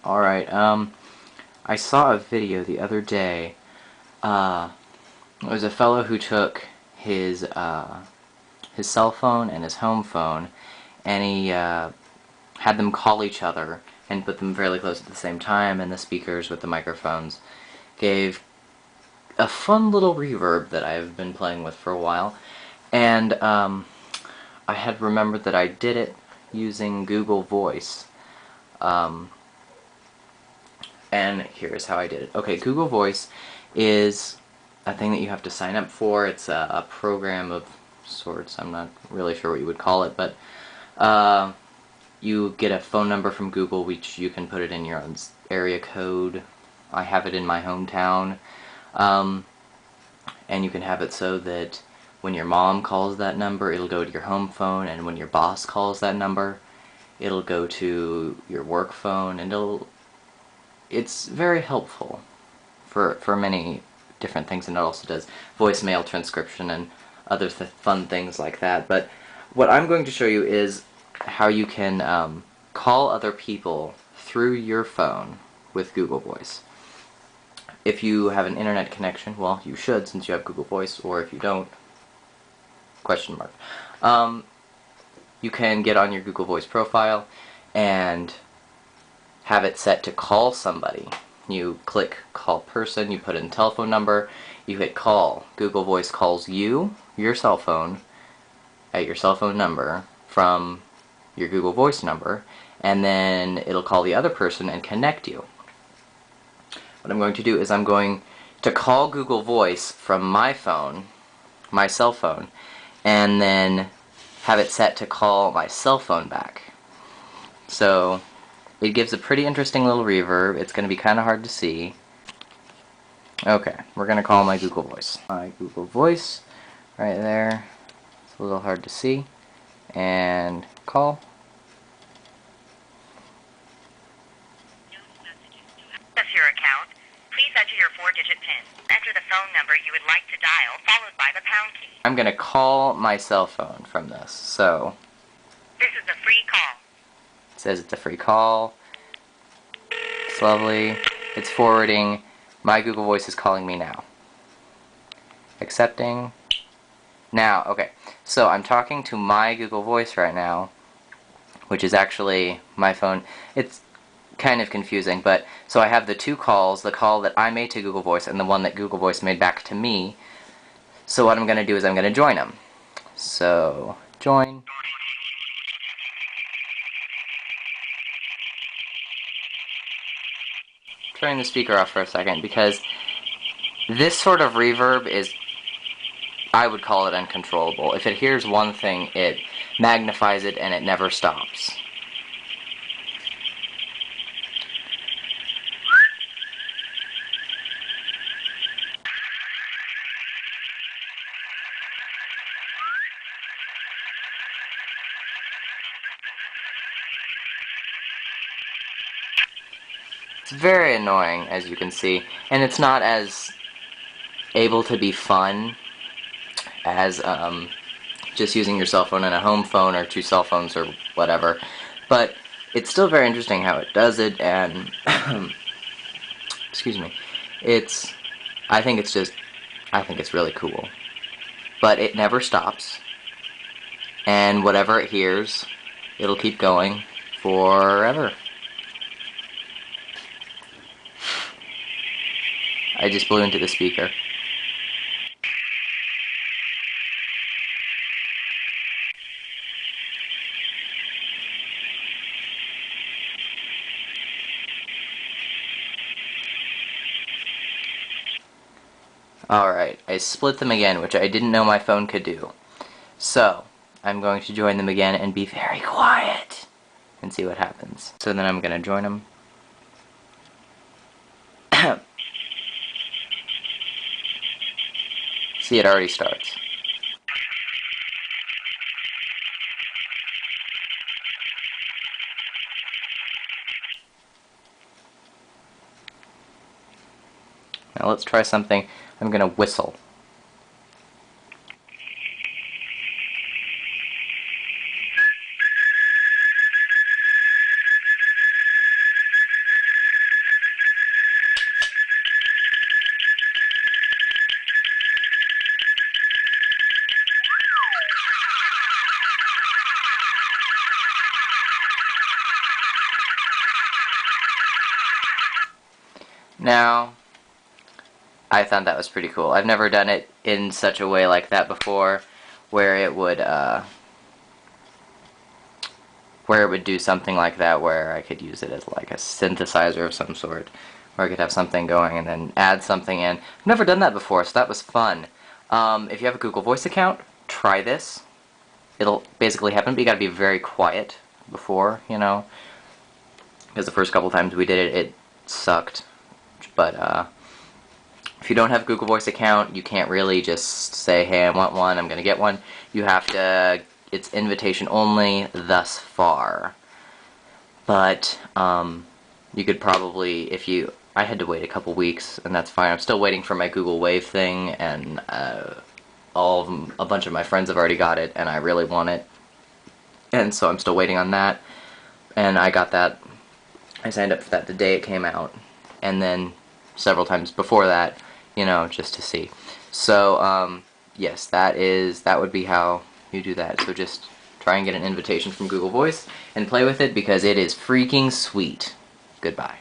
Alright, I saw a video the other day. It was a fellow who took his cell phone and his home phone, and he had them call each other and put them fairly close at the same time, and the speakers with the microphones gave a fun little reverb that I've been playing with for a while. And I had remembered that I did it using Google Voice. And here's how I did it. Okay, Google Voice is a thing that you have to sign up for. It's a program of sorts. I'm not really sure what you would call it, but you get a phone number from Google, which you can put it in your own area code. I have it in my hometown. And you can have it so that when your mom calls that number, it'll go to your home phone, and when your boss calls that number, it'll go to your work phone, and it's very helpful for many different things, and it also does voicemail transcription and other fun things like that. But what I'm going to show you is how you can call other people through your phone with Google Voice. If you have an internet connection, well, you should since you have Google Voice, or if you don't, question mark. You can get on your Google Voice profile and have it set to call somebody. You click call person, you put in telephone number, you hit call. Google Voice calls you, your cell phone, at your cell phone number from your Google Voice number, and then it'll call the other person and connect you. What I'm going to do is I'm going to call Google Voice from my phone, my cell phone, and then have it set to call my cell phone back. So it gives a pretty interesting little reverb. It's going to be kind of hard to see. Okay, we're going to call my Google Voice. My Google Voice, right there. It's a little hard to see. And call. Your account, please enter your 4-digit PIN. Enter the phone number you would like to dial, followed by the pound key. I'm going to call my cell phone from this. So this is a free call. It says it's a free call. It's lovely. It's forwarding. My Google Voice is calling me now. Accepting. Now, okay. So I'm talking to my Google Voice right now, which is actually my phone. It's kind of confusing, but so I have the two calls, the call that I made to Google Voice and the one that Google Voice made back to me. So what I'm going to do is I'm going to join them. So, join. Turning the speaker off for a second, because this sort of reverb is, I would call it uncontrollable. If it hears one thing, it magnifies it and it never stops. It's very annoying, as you can see, and it's not as able to be fun as just using your cell phone and a home phone or two cell phones or whatever, but it's still very interesting how it does it, and excuse me, I think it's really cool, but it never stops, and whatever it hears, it'll keep going forever. I just blew into the speaker. Alright, I split them again, which I didn't know my phone could do. So, I'm going to join them again and be very quiet and see what happens. So then I'm going to join them. See, it already starts. Now let's try something. I'm going to whistle. Now, I thought that was pretty cool. I've never done it in such a way like that before, where it would do something like that, where I could use it as like a synthesizer of some sort, where I could have something going and then add something in. I've never done that before, so that was fun. If you have a Google Voice account, try this. It'll basically happen, but you gotta be very quiet before, you know, because the first couple times we did it, it sucked. But if you don't have a Google Voice account, you can't really just say, hey, I want one, I'm gonna get one. You have to, it's invitation only thus far. But you could probably, if you, I had to wait a couple weeks, and that's fine. I'm still waiting for my Google Wave thing, and all of them, a bunch of my friends have already got it, and I really want it. And so I'm still waiting on that. And I got that, I signed up for that the day it came out. And then several times before that, you know, just to see. So, yes, that would be how you do that. So just try and get an invitation from Google Voice and play with it, because it is freaking sweet. Goodbye.